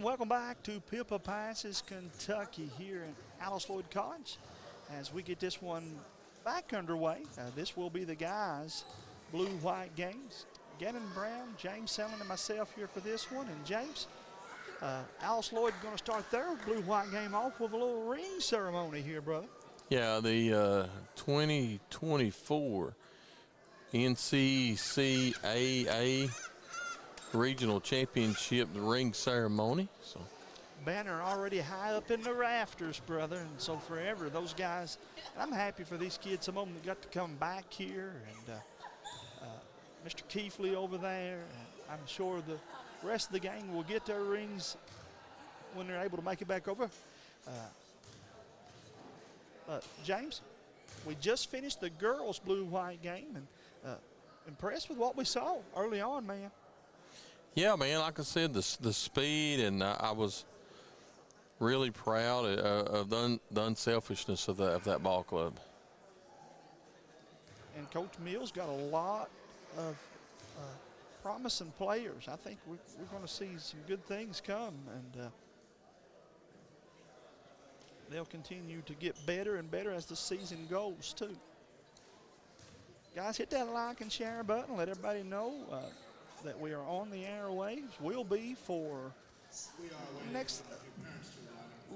welcome back to Pippa Passes, Kentucky here in Alice Lloyd College as we get this one back underway. This will be the guys' blue-white games. Gannon Brown, James Selling, and myself here for this one. And James, Alice Lloyd going to start their blue-white game off with a little ring ceremony here, brother. Yeah, the 2024 NCCAA Regional Championship ring ceremony. So banner already high up in the rafters, brother, and so forever those guys. I'm happy for these kids. Some of them got to come back here, and Mr. Keefley over there. I'm sure the rest of the gang will get their rings when they're able to make it back over. James, we just finished the girls' blue-white game, and impressed with what we saw early on, man. Yeah, man, like I said, the speed, and I was really proud of the unselfishness of that ball club. And Coach Mills got a lot of promising players. I think we're going to see some good things come, and they'll continue to get better and better as the season goes, too. Guys, hit that like and share button. Let everybody know that we are on the airwaves. We'll be for next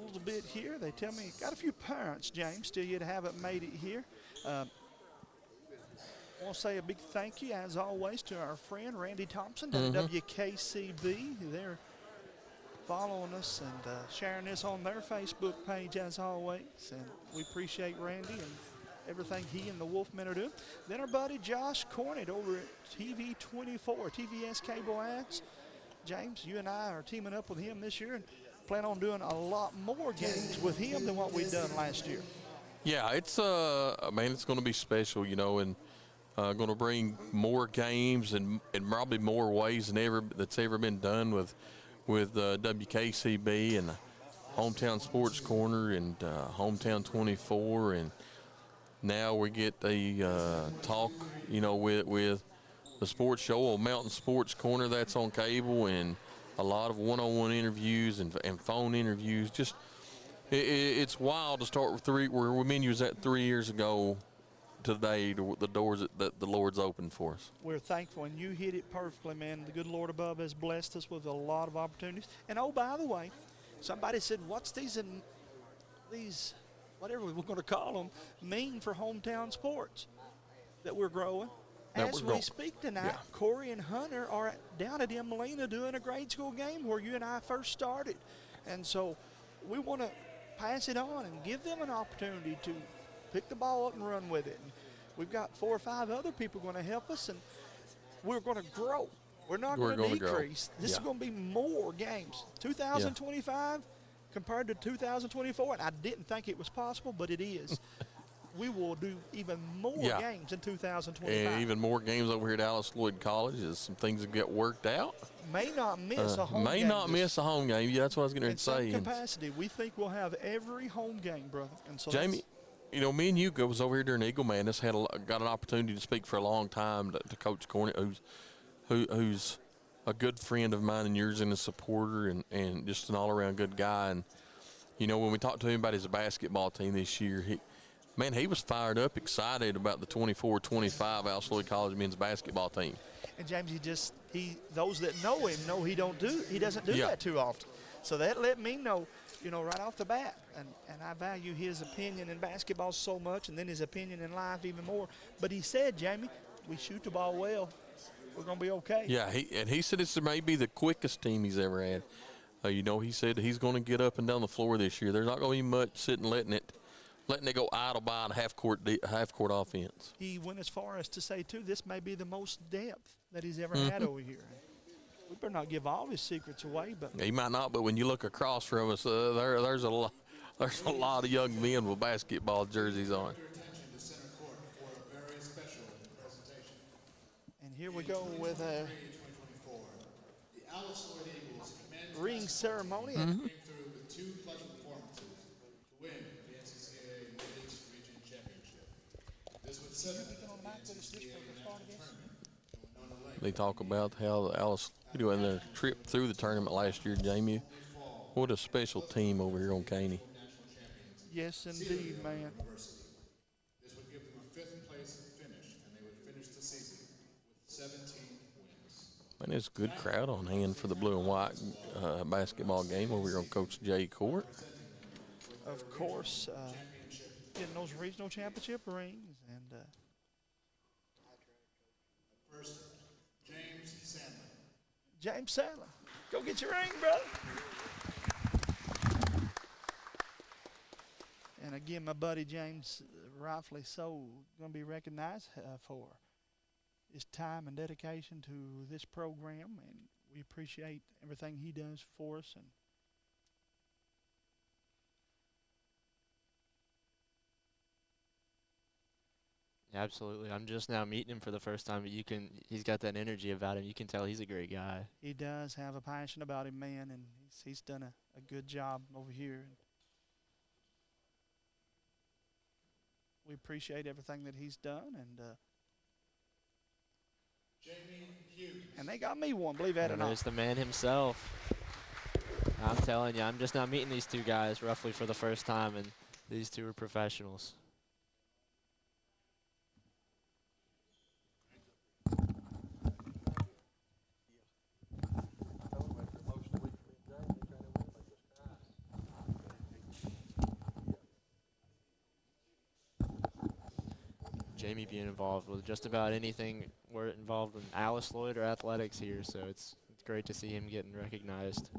little bit here. They tell me got a few parents, James, still yet haven't made it here. I want to say a big thank you, as always, to our friend Randy Thompson down at WKCB. They're following us and sharing this on their Facebook page, as always. And we appreciate Randy and everything he and the Wolfmen are doing. Then our buddy Josh Cornett over at TV24, TVS Cable Ads. James, you and I are teaming up with him this year and plan on doing a lot more games with him than what we've done last year. Yeah, it's it's going to be special, and going to bring more games and probably more ways than that's ever been done with WKCB and Hometown Sports Corner and Hometown 24, and now we get the talk, with the sports show on Mountain Sports Corner that's on cable, and a lot of one-on-one interviews and phone interviews. Just it's wild to start with where we was at 3 years ago today, the doors that the Lord's opened for us. We're thankful, and you hit it perfectly, man. The good Lord above has blessed us with a lot of opportunities. And, oh, by the way, somebody said, what's these whatever we're going to call them, mean for hometown sports that we're growing? As we speak tonight, Corey and Hunter are down at Emelina doing a grade school game where you and I first started. And so we want to pass it on and give them an opportunity to pick the ball up and run with it. And we've got 4 or 5 other people going to help us, and we're going to grow. We're not going to decrease. This is going to be more games. 2025 compared to 2024, and I didn't think it was possible, but it is. We will do even more games in 2025. And even more games over here at Alice Lloyd College as some things that get worked out. May not miss a home game. May not miss a home game. Yeah, that's what I was going to say. In some capacity, we think we'll have every home game, brother. And so Jamie, me and you was over here during Eagle Madness, got an opportunity to speak for a long time to Coach Cornett, who's a good friend of mine and yours, and a supporter and just an all-around good guy. And, when we talked to him about his basketball team this year, he was fired up, excited about the 24-25 Alice Lloyd College men's basketball team. And James, those that know him know he doesn't do that too often. So that let me know, right off the bat. And I value his opinion in basketball so much, and then his opinion in life even more. But he said, Jamie, we shoot the ball well, we're going to be okay. Yeah, he said this may be the quickest team he's ever had. He said he's going to get up and down the floor this year. There's not going to be much sitting letting it go idle by the half-court offense. He went as far as to say, too, this may be the most depth that he's ever had over here. We better not give all his secrets away. But he might not, but when you look across from us, there's a lot of young men with basketball jerseys on. And here we go with a ring ceremony. Through with 2 clutch performances to win the NCCAA Women's Region Championship. This would set up the They talk about how the Alice doing their trip through the tournament last year, Jamie. What a special team over here on Caney. Yes, indeed, man. This would give them a 5th place finish, and they would finish the season with 17 wins. Man, there's a good crowd on hand for the blue and white basketball game over here on Coach Jay Court. Of course, getting those regional championship rings. And First, James Sandler. James Sadler, go get your ring, brother. And again, my buddy James, rightfully so, going to be recognized for his time and dedication to this program, and we appreciate everything he does for us. And Absolutely. I'm just now meeting him for the first time, but he's got that energy about him. You can tell he's a great guy. he does have a passion about him, man, and he's done a good job over here. We appreciate everything that he's done, Jamie Hughes. and they got me one, believe that or And not. there's the man himself. I'm telling you, I'm just now meeting these two guys roughly for the first time, and these two are professionals. Jamie being involved with just about anything we're involved in Alice Lloyd or athletics here, so it's great to see him getting recognized.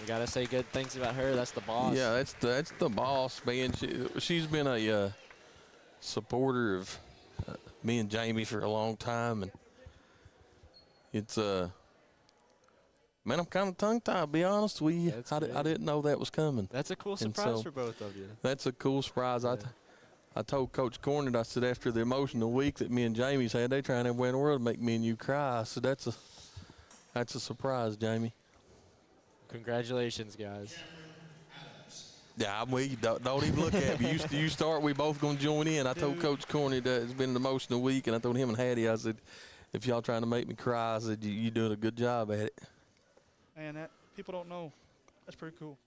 We gotta say good things about her. That's the boss. Yeah, that's the boss, man. She's been a supporter of me and Jamie for a long time, and it's man, I'm kind of tongue-tied, to be honest with you. That's I didn't know that was coming. That's a cool And surprise so- for both of you. That's a cool surprise. Yeah. I told Coach Cornett, I said, after the emotional week that me and Jamie's had, they trying everywhere in the world to make me and you cry. I said, that's a surprise, Jamie. Congratulations, guys. Yeah, I'm with you. Don't even look at me. You start, we both going to join in. I told Dude. Coach Cornett that it's been an emotional week, and I told him and Hattie, I said, if y'all trying to make me cry, I said, you doing a good job at it. Man, that people don't know. That's pretty cool.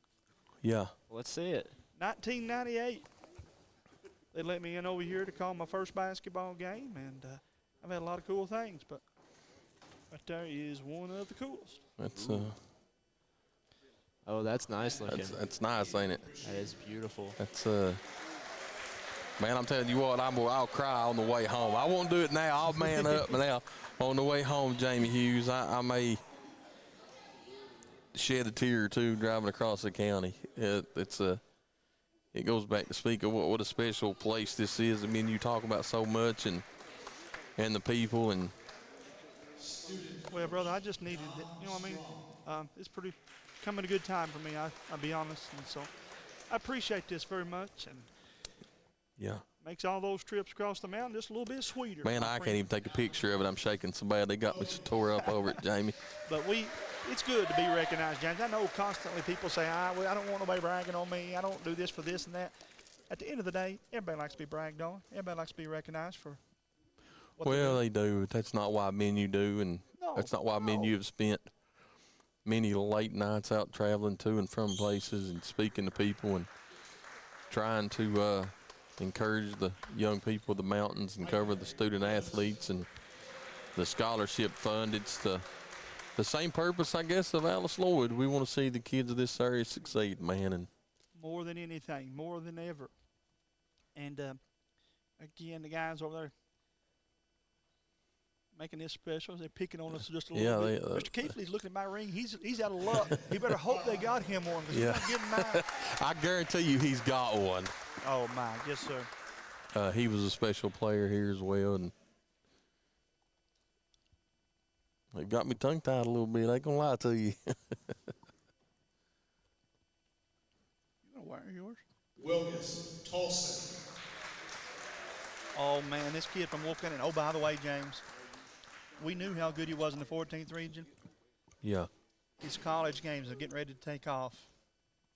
Yeah. Let's see it. 1998. They let me in over here to call my first basketball game, and I've had a lot of cool things, but right there is one of the coolest. That's Oh, that's nice looking. that's nice, ain't it? That is beautiful. That's man, I'm telling you what, I'll cry on the way home. I won't do it now. I'll man up now. On the way home, Jamie Hughes, I may shed a tear or two driving across the county. It goes back to speak of what a special place this is. I mean, you talk about so much and the people and. Well, brother, I just needed it. You know what I mean? It's pretty coming a good time for me. I'll be honest, and so I appreciate this very much, and Yeah. makes all those trips across the mountain just a little bit sweeter. Man, my I friend. can't even take a picture of it. I'm shaking so bad. They got me so tore up over it, Jamie. But it's good to be recognized, James. I know constantly people say, I don't want nobody bragging on me. I don't do this for this and that. At the end of the day, everybody likes to be bragged on. Everybody likes to be recognized for what they Well, do. they do. But that's not why me and you do, and No, that's not why me and no. you have spent many late nights out traveling to and from places and speaking to people and trying to encourage the young people of the mountains and cover the student athletes and the scholarship fund. It's the same purpose, I guess, of Alice Lloyd. We want to see the kids of this area succeed, man. And More than anything, more than ever. And again, the guys over there making this special, they're picking on us just a little bit. Mr. Keithley's looking at my ring. He's out of luck. He better hope they got him one, because Yeah. he's not getting mine. I guarantee you he's got one. Oh, my. Yes, sir. He was a special player here as well, and it got me tongue-tied a little bit. I ain't gonna lie to you. You gonna wear yours? Wilgus Tolson. Oh, man, this kid from Wolf County. Oh, by the way, James, we knew how good he was in the 14th region. Yeah. His college games are getting ready to take off.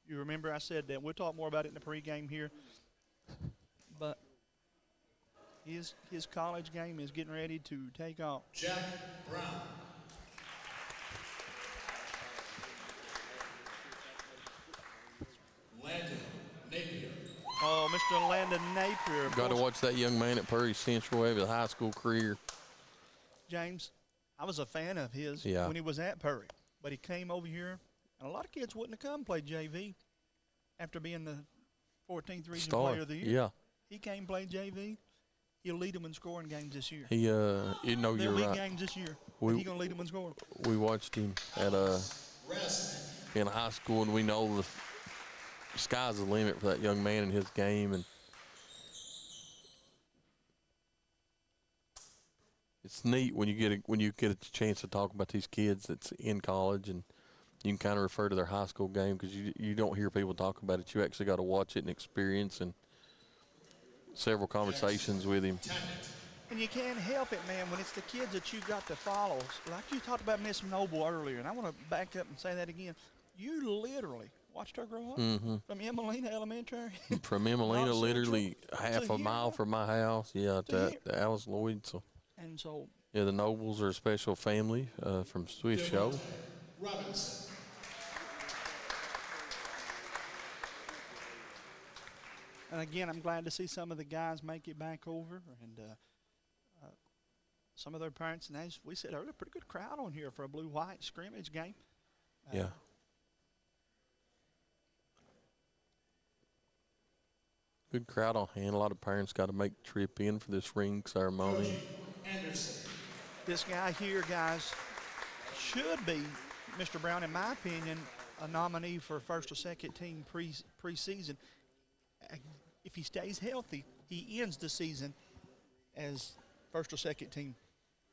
You remember I said that. We'll talk more about it in the pregame here. But His college game is getting ready to take off. Jack Brown. Landon Napier. Oh, Mr. Landon Napier. of Got to course. watch that young man at Prairie Central have his high school career. James, I was a fan of his Yeah. when he was at Perry, but he came over here, and a lot of kids wouldn't have come play JV after being the 14th region Star. player of the year. Yeah. He came play JV. He'll lead them in scoring games this year. He, you know, They'll you're lead right. games this year. We- He's going to lead them in scoring. We watched him at in high school, and we know the sky's the limit for that young man in his game. And it's neat when you get a chance to talk about these kids that's in college, and you can kind of refer to their high school game because you don't hear people talk about it. You actually got to watch it and experience, and several conversations with him. And you can't help it, man, when it's the kids that you got to follow. Like you talked about Miss Noble earlier, and I want to back up and say that again. You literally watched her grow up from Emelina Elementary. From Emelina, Central literally half to a mile here. from my house, To to Alice Lloyd. So, And so yeah, the Nobles are a special family from Swiss Show. Robinson. And again, I'm glad to see some of the guys make it back over, and some of their parents. And as we said earlier, pretty good crowd on here for a blue-white scrimmage game. Yeah. Good crowd on hand. A lot of parents got to make the trip in for this ring ceremony. Anderson. This guy here, guys, should be, Mr. Brown, in my opinion, a nominee for first or second team preseason. If he stays healthy, he ends the season as first or second team.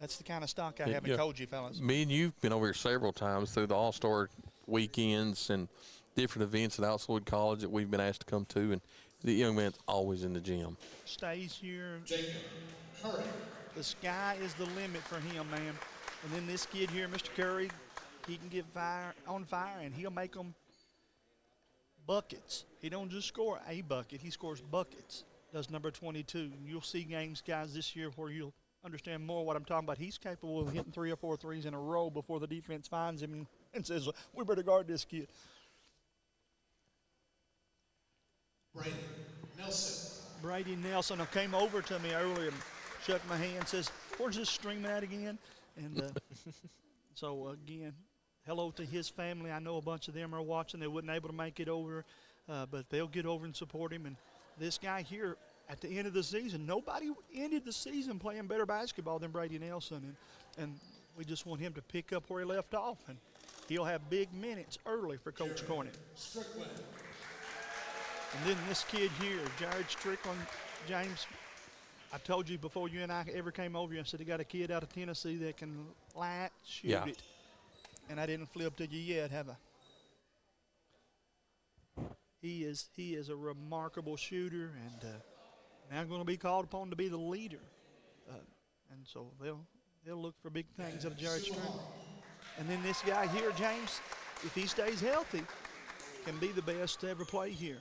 That's the kind of stock I haven't Yeah. told you, fellas. Me and you've been over here several times through the All-Star weekends and different events at Outside College that we've been asked to come to, and the young man's always in the gym. Stays here. Jacob Curry. The sky is the limit for him, man. And then this kid here, Mr. Curry, he can get on fire, and he'll make them buckets. He don't just score a bucket. He scores buckets. Does number 22. You'll see games, guys, this year where you'll understand more what I'm talking about. He's capable of hitting 3 or 4 threes in a row before the defense finds him and says, we better guard this kid. Brady Nelson. Brady Nelson came over to me earlier and shook my hand, says, where's this streaming at again? And so, again, hello to his family. I know a bunch of them are watching. They wasn't able to make it over, but they'll get over and support him. And this guy here, at the end of the season, nobody ended the season playing better basketball than Brady Nelson. And we just want him to pick up where he left off. And he'll have big minutes early for Coach Cornett. Strickland. And then this kid here, Jared Strickland, James, I told you before you and I ever came over here, I said, they got a kid out of Tennessee that can shoot Yeah. it. And I didn't flip to you yet, have I? He is a remarkable shooter, and now going to be called upon to be the leader. And so they'll look for big things out of Jared Strickland. And then this guy here, James, if he stays healthy, can be the best to ever play here.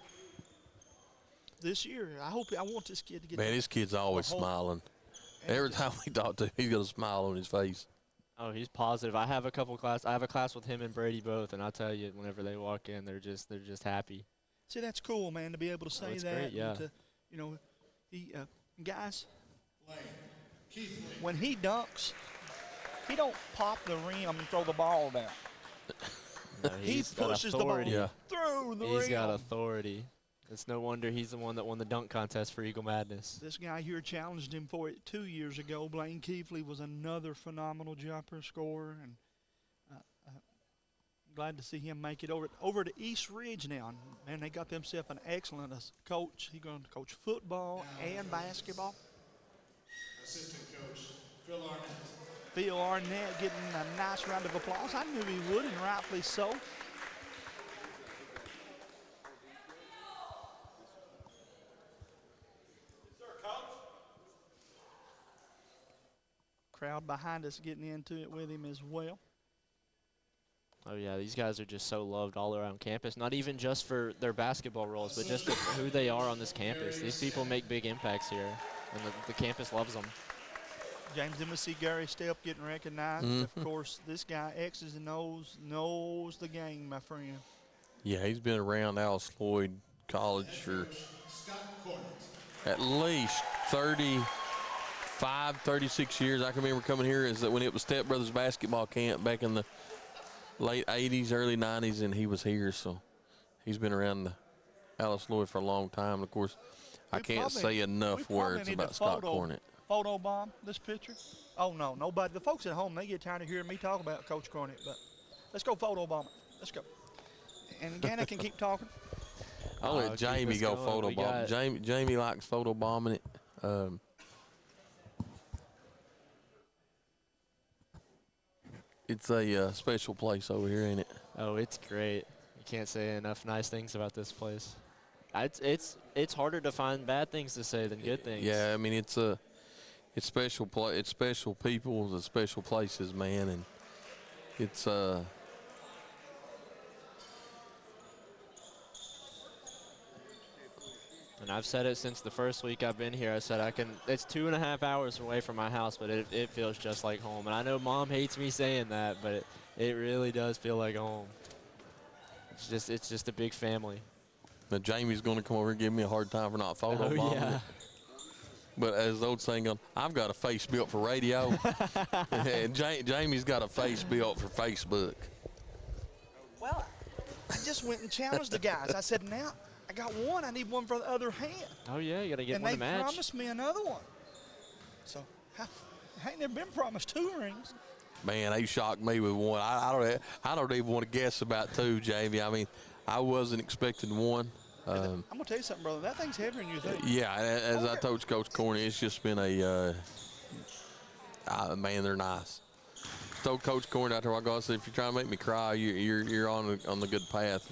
This year, I want this kid to get. Man, this kid's always smiling. Every time we talk to him, he's got a smile on his face. Oh, he's positive. I have a class with him and Brady both, and I'll tell you, whenever they walk in, they're just happy. See, that's cool, man, to be able to say it's that. great, yeah. And to, you know, guys, Lane. Keith Lane. when he dunks, he don't pop the rim and throw the ball down. No, He he's got pushes the ball authority. Yeah. through the He's rim. got authority. It's no wonder he's the one that won the dunk contest for Eagle Madness. This guy here challenged him for it 2 years ago. Blaine Keefley was another phenomenal jumper scorer, and glad to see him make it over to East Ridge now. And, man, they got themselves an excellent coach. He's going to coach football and basketball. Assistant coach Phil Arnett. Phil Arnett getting a nice round of applause. I knew he would, and rightfully so. Crowd behind us getting into it with him as well. Oh, yeah, these guys are just so loved all around campus, not even just for their basketball roles, but just who they are on this campus. These people make big impacts here. and the campus loves them. James, then we see Gary Stepp getting recognized. Of course, this guy X's and O's, knows the game, my friend. Yeah, he's been around Alice Lloyd College for at least 35, 36 years. I can remember coming here is that when it was Step Brothers basketball camp back in the late 80s, early 90s, and he was here. So he's been around the Alice Lloyd for a long time. Of course, I can't say enough words about Scott Cornett. Photo bomb this picture. Oh, no, nobody. The folks at home, they get tired of hearing me talk about Coach Cornett, but let's go photo bomb it. Let's go. And Ganna can keep talking. I'll let Jamie go photo bomb. Jamie likes photo bombing it. It's a special place over here, ain't it? Oh, it's great. You can't say enough nice things about this place. It's harder to find bad things to say than good things. Yeah, I mean it's special. It's special people, it's special places, man, and it's And I've said it since the first week I've been here. I said it's 2.5 hours away from my house, but it feels just like home. And I know Mom hates me saying that, but it really does feel like home. It's just a big family. Now Jamie's going to come over and give me a hard time for not photo bombing it. But as the old saying goes, I've got a face built for radio, and Jamie's got a face built for Facebook. Well, I just went and challenged the guys. I said, now I got one. I need one for the other hand. Oh, yeah, you got to get one to match. And they promised me another one. So I ain't never been promised 2 rings. Man, they shocked me with one. I don't even want to guess about 2, Jamie. I mean, I wasn't expecting 1. I'm going to tell you something, brother. That thing's heavier than you think. Yeah, as I told Coach Cornett, it's just been a man, they're nice. Told Coach Cornett out there, I said, if you're trying to make me cry, you're on the good path.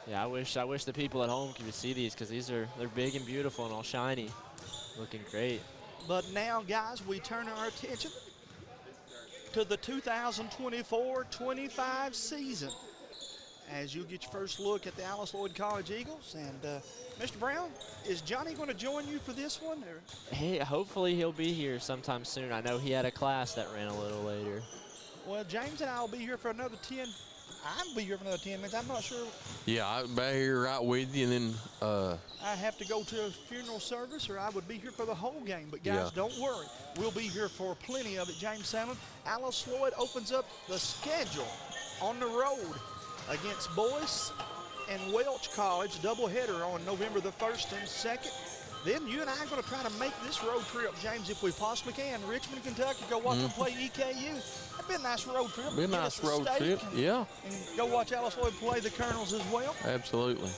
Yeah, I wish the people at home could see these, because they're big and beautiful and all shiny, looking great. But now, guys, we turn our attention to the 2024-25 season, as you get your first look at the Alice Lloyd College Eagles. And Mr. Brown, is Johnny going to join you for this one? Or? Hey, hopefully he'll be here sometime soon. I know he had a class that ran a little later. Well, James and I will be here for another 10. I'll be here for another 10 minutes. I'm not sure. Yeah, I'll be here right with you, and then I have to go to a funeral service, or I would be here for the whole game. But guys, don't worry, we'll be here for plenty of it. James Sandlin, Alice Lloyd opens up the schedule on the road against Boyce and Welch College, doubleheader on November the 1st and 2nd. Then you and I are going to try to make this road trip, James, if we possibly can. Richmond, Kentucky, go watch them play EKU. That'd be a nice road trip. Be a nice road trip, yeah. And go watch Alice Lloyd play the Colonels as well. Absolutely.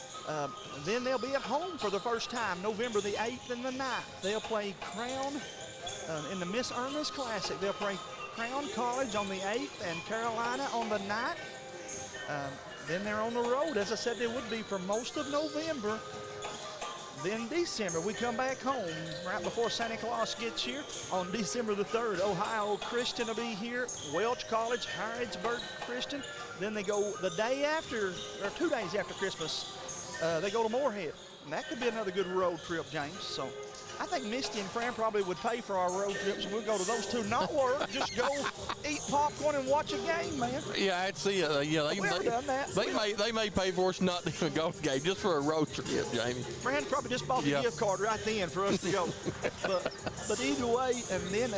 Then they'll be at home for the first time, November the 8th and the 9th. They'll play Crown in the Miss Ernest Classic. They'll play Crown College on the 8th and Carolina on the 9th. Then they're on the road, as I said they would be, for most of November. Then December, we come back home right before Santa Claus gets here on December the 3rd. Ohio Christian will be here, Welch College, Harrodsburg Christian. Then they go the day after, or 2 days after Christmas, they go to Moorhead. And that could be another good road trip, James. So I think Misty and Fran probably would pay for our road trips, and we'll go to those 2. Not work, just go eat popcorn and watch a game, man. Yeah, I'd see it. They may pay for us not to even go to the game, just for a road trip, Jamie. Fran probably just bought the gift card right then for us to go. but either way, and then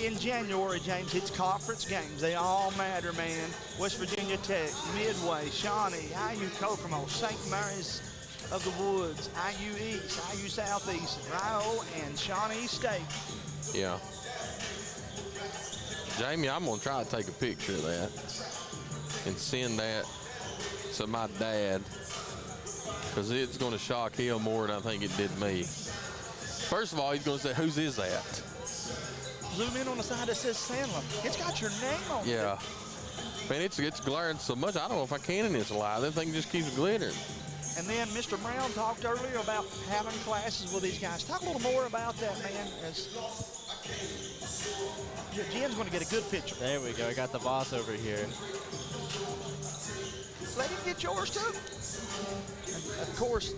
in January, James, it's conference games. They all matter, man. West Virginia Tech, Midway, Shawnee, IU Kokomo, St. Mary's of the Woods, IU East, IU Southeast, Rio, and Shawnee State. Yeah. Jamie, I'm going to try to take a picture of that and send that to my dad, because it's going to shock him more than I think it did me. First of all, he's going to say, whose is that? Zoom in on the side that says Sandlin. It's got your name on it. Yeah. Man, it's glaring so much, I don't know if I can in this light. That thing just keeps glittering. And then Mr. Brown talked earlier about having classes with these guys. Talk a little more about that, man. Jim's going to get a good picture. There we go. I got the boss over here. Let him get yours, too. And of course,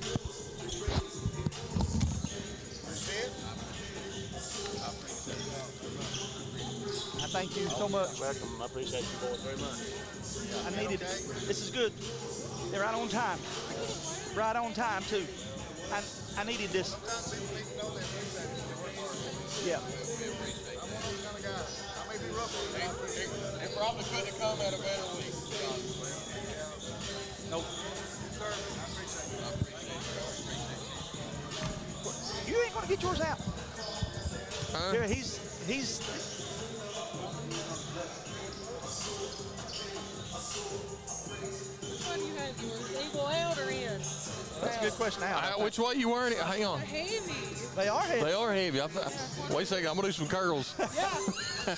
I thank you so much. Welcome. I appreciate you boys very much. I needed it. This is good. They're right on time. Right on time, too. I needed this. Yeah. They probably couldn't have come at a better week. Nope. You ain't gonna get yours out. Huh? Here, he's. Which one do you have yours? Eagle out or in? That's a good question. Now, Which way you wearing it? Hang on. They're heavy. they are heavy. They are heavy. Wait a second. I'm going to do some curls. Yeah.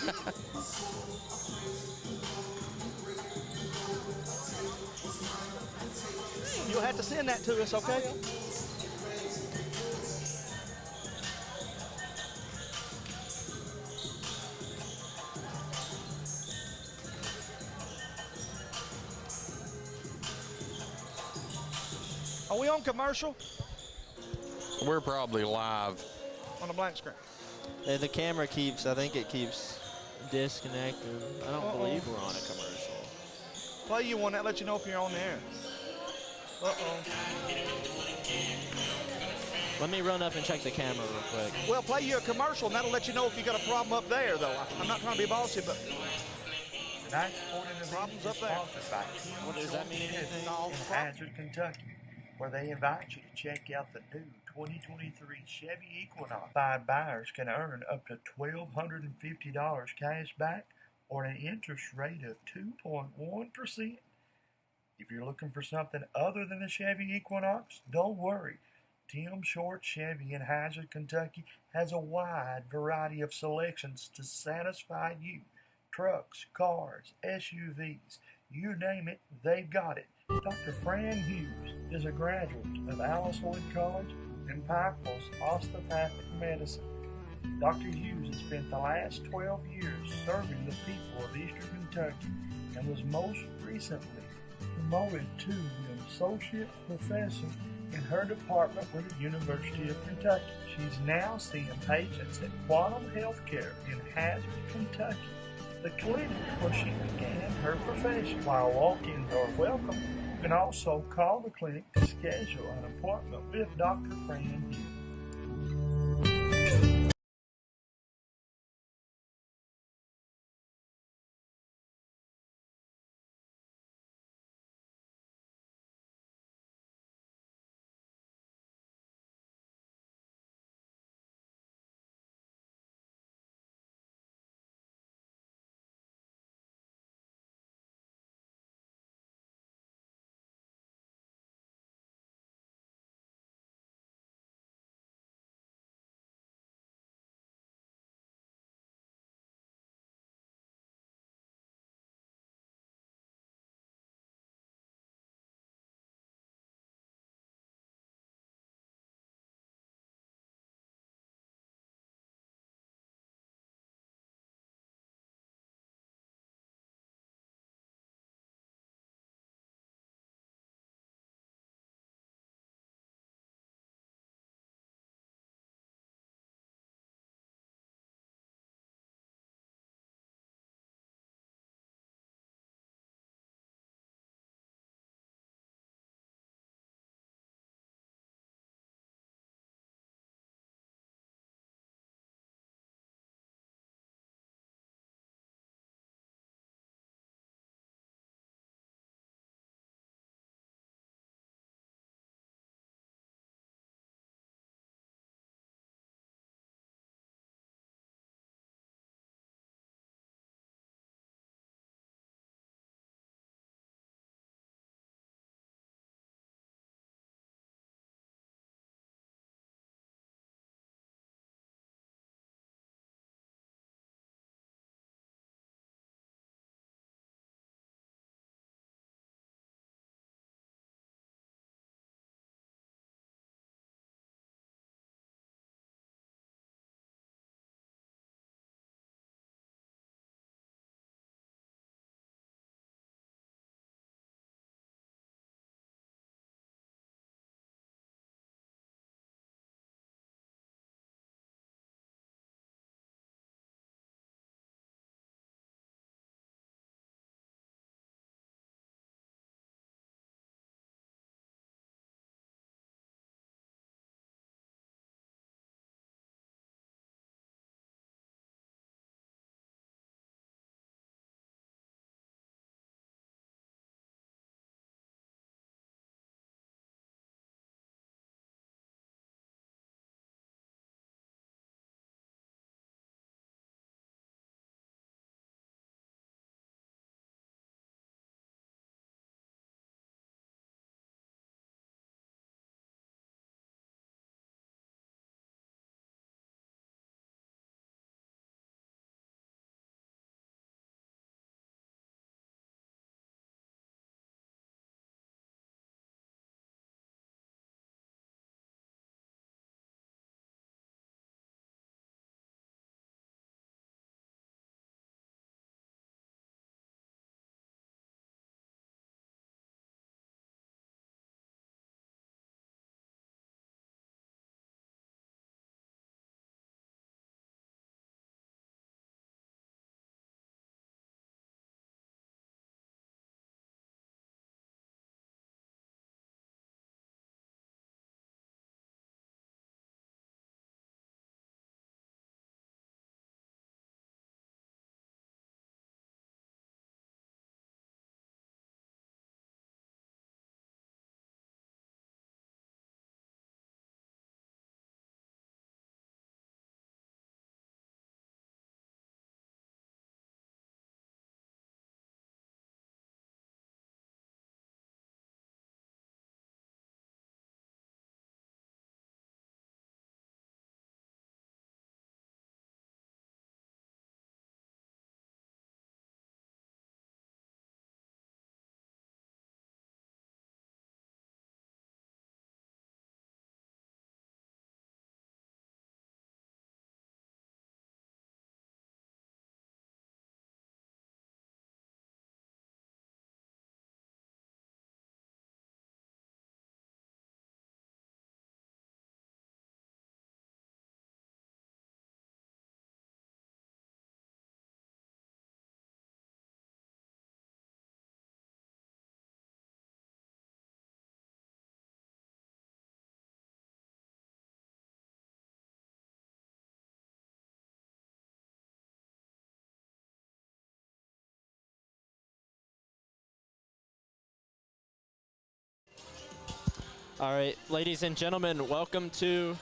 You'll have to send that to us, okay? Are we on commercial? We're probably live. On a blank screen. The camera keeps, I think it keeps disconnected. I don't believe we're on a commercial. Play you one that lets you know if you're on the air. Uh-oh. Let me run up and check the camera real quick. Well, play you a commercial, and that'll let you know if you got a problem up there, though. I'm not trying to be bossy, but Tonight's sporting event Problems is up there. sponsored by What does that mean? Anything? in Hazard, Kentucky, where they invite you to check out the new 2023 Chevy Equinox. 5 buyers can earn up to $1,250 cash back or an interest rate of 2.1%. If you're looking for something other than the Chevy Equinox, don't worry. Tim Short Chevy in Hazard, Kentucky has a wide variety of selections to satisfy you. Trucks, cars, SUVs, you name it, they've got it. Dr. Fran Hughes is a graduate of Alice Lloyd College and Pikeville's Osteopathic Medicine. Dr. Hughes has spent the last 12 years serving the people of Eastern Kentucky and was most recently promoted to the Associate Professor in her department with the University of Kentucky. She's now seeing patients at Quantum Healthcare in Hazard, Kentucky, the clinic where she began her profession. While walk-ins are welcome, you can also call the clinic to schedule an appointment with Dr. Fran Hughes. All right, ladies and gentlemen, welcome to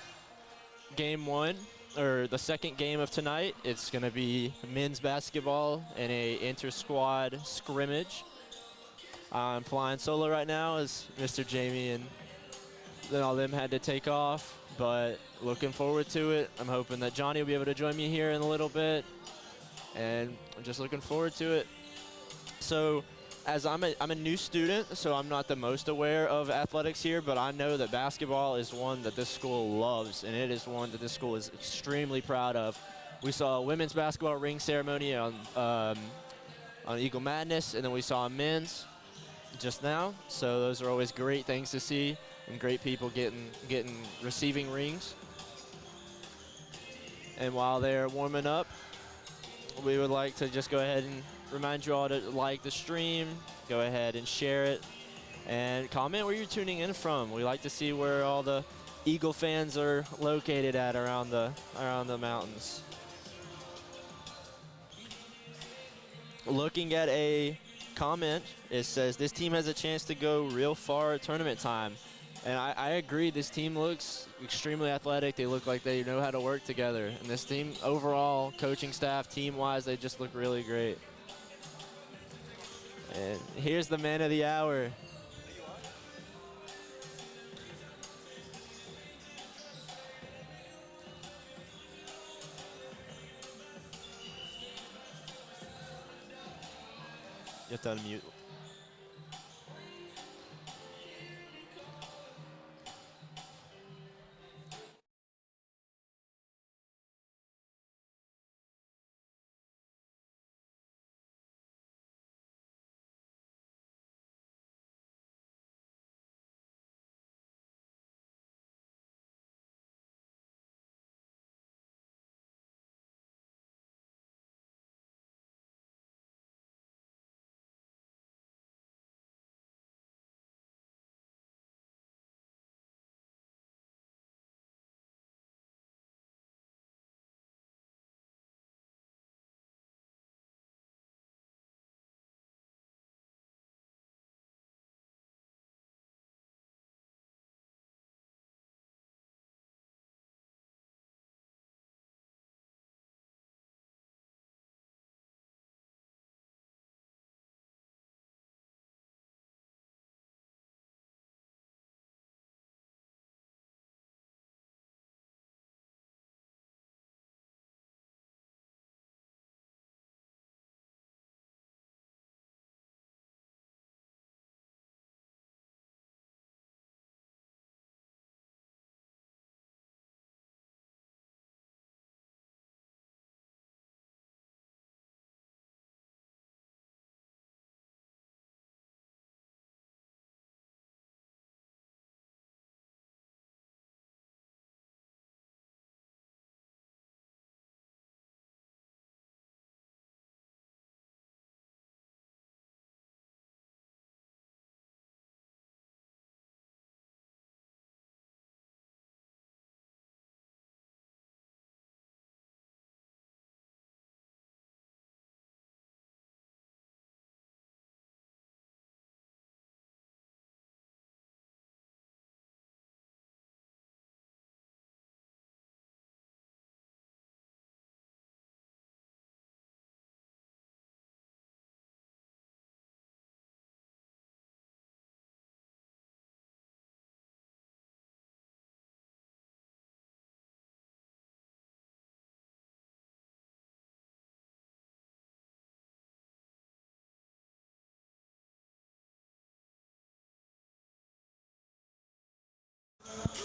game one, or the second game of tonight. It's going to be men's basketball in a inter-squad scrimmage. I'm flying solo right now as Mr. Jamie and then all them had to take off, but looking forward to it. I'm hoping that Johnny will be able to join me here in a little bit, and I'm just looking forward to it. So, as I'm a new student, so I'm not the most aware of athletics here, but I know that basketball is one that this school loves, and it is one that this school is extremely proud of. We saw a women's basketball ring ceremony on Eagle Madness, and then we saw a men's just now. So those are always great things to see, and great people receiving rings. And while they're warming up, we would like to just go ahead and remind you all to like the stream, go ahead and share it, and comment where you're tuning in from. We like to see where all the Eagle fans are located at around the mountains. Looking at a comment, it says this team has a chance to go real far at tournament time. And I agree, this team looks extremely athletic. They look like they know how to work together. And this team overall, coaching staff, team-wise, they just look really great. And here's the man of the hour. You have to unmute.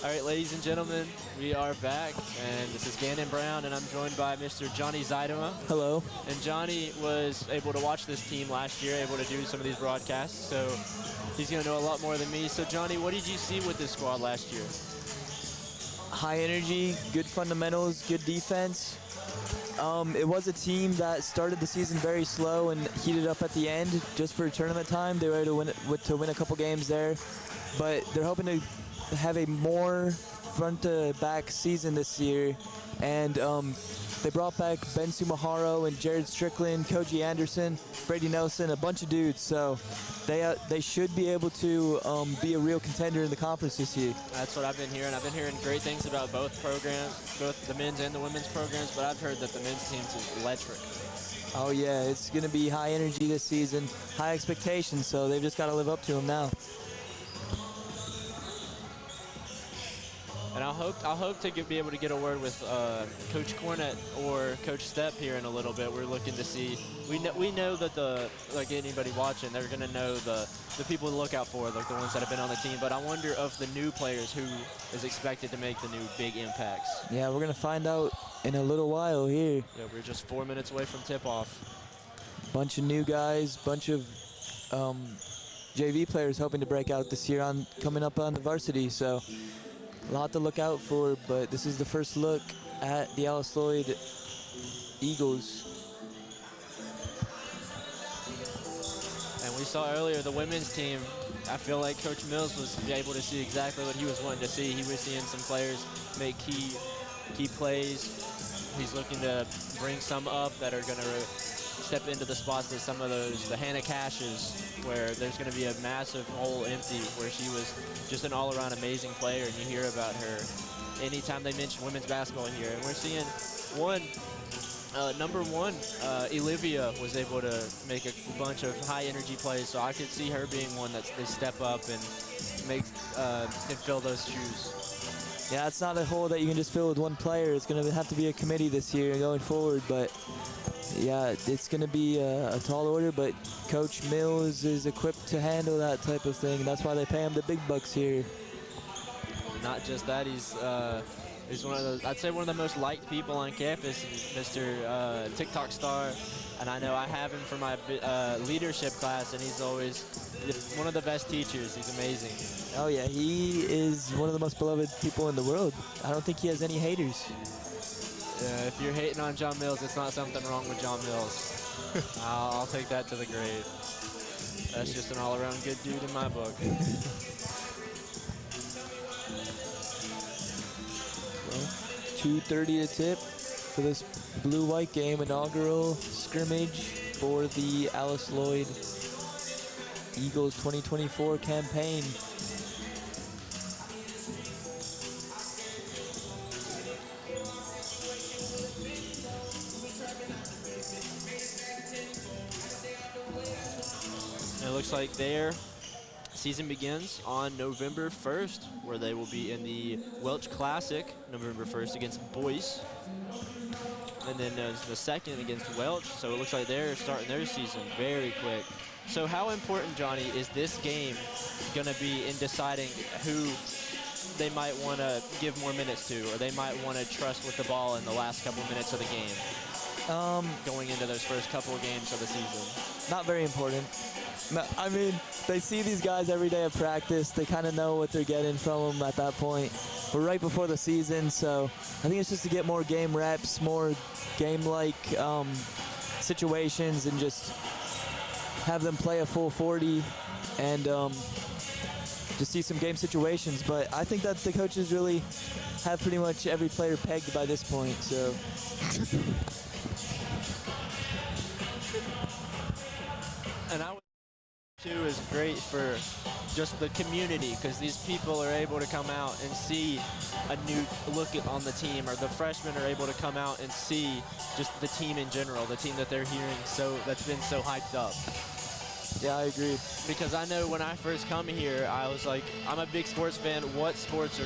All right, ladies and gentlemen, we are back, and this is Gannon Brown, and I'm joined by Mr. Johnny Zaidema. Hello. And Johnny was able to watch this team last year, able to do some of these broadcasts, so he's going to know a lot more than me. So, Johnny, what did you see with this squad last year? High energy, good fundamentals, good defense. It was a team that started the season very slow and heated up at the end just for tournament time. They were able to win a couple games there, but they're hoping to have a more front-to-back season this year And they brought back Ben Sumaharo and Jared Strickland, Koji Anderson, Brady Nelson, a bunch of dudes. So they should be able to be a real contender in the conference this year. That's what I've been hearing. I've been hearing great things about both programs, both the men's and the women's programs, but I've heard that the men's teams is electric. Oh yeah, it's going to be high energy this season, high expectations, so they've just got to live up to them now. And I'll hope to be able to get a word with Coach Cornett or Coach Stepp here in a little bit. We're looking to see. We know that like anybody watching, they're going to know the people to look out for, like the ones that have been on the team. But I wonder of the new players who is expected to make the new big impacts. Yeah, we're going to find out in a little while here. Yeah, we're just 4 minutes away from tip-off. Bunch of new guys, bunch of JV players hoping to break out this year coming up on the varsity. So. A lot to look out for, but this is the first look at the Alice Lloyd Eagles. And we saw earlier the women's team. I feel like Coach Mills was able to see exactly what he was wanting to see. He was seeing some players make key plays. He's looking to bring some up that are going to step into the spots that some of the Hannah Cashes, where there's going to be a massive hole empty, where she was just an all-around amazing player, and you hear about her anytime they mention women's basketball here. And we're seeing number one, Olivia was able to make a bunch of high-energy plays, so I could see her being one that they step up and and fill those shoes. Yeah, it's not a hole that you can just fill with one player. It's going to have to be a committee this year going forward, but yeah, it's going to be a tall order, but Coach Mills is equipped to handle that type of thing. That's why they pay him the big bucks here. Not just that, he's one of those, I'd say one of the most liked people on campus, Mr. TikTok star. And I know I have him for my leadership class, and he's always one of the best teachers. He's amazing. Oh yeah, he is one of the most beloved people in the world. I don't think he has any haters. If you're hating on John Mills, it's not something wrong with John Mills. I'll take that to the grave. That's just an all-around good dude in my book. Well, 2:30 to tip for this blue-white game, inaugural scrimmage for the Alice Lloyd Eagles 2024 campaign. It looks like their season begins on November 1st, where they will be in the Welch Classic, November 1st against Boyce. And then the second against Welch, so it looks like they're starting their season very quick. So how important, Johnny, is this game going to be in deciding who they might want to give more minutes to, or they might want to trust with the ball in the last couple minutes of the game, going into those first couple of games of the season? Not very important. No, I mean, they see these guys every day of practice. They kind of know what they're getting from them at that point. We're right before the season, so I think it's just to get more game reps, more game-like situations, and just have them play a full 40 and just see some game situations. But I think that the coaches really have pretty much every player pegged by this point, so. And I would too is great for just the community, because these people are able to come out and see a new look on the team, or the freshmen are able to come out and see just the team in general, the team that they're hearing that's been so hyped up. Yeah, I agree. Because I know when I first come here, I was like, I'm a big sports fan. What sports are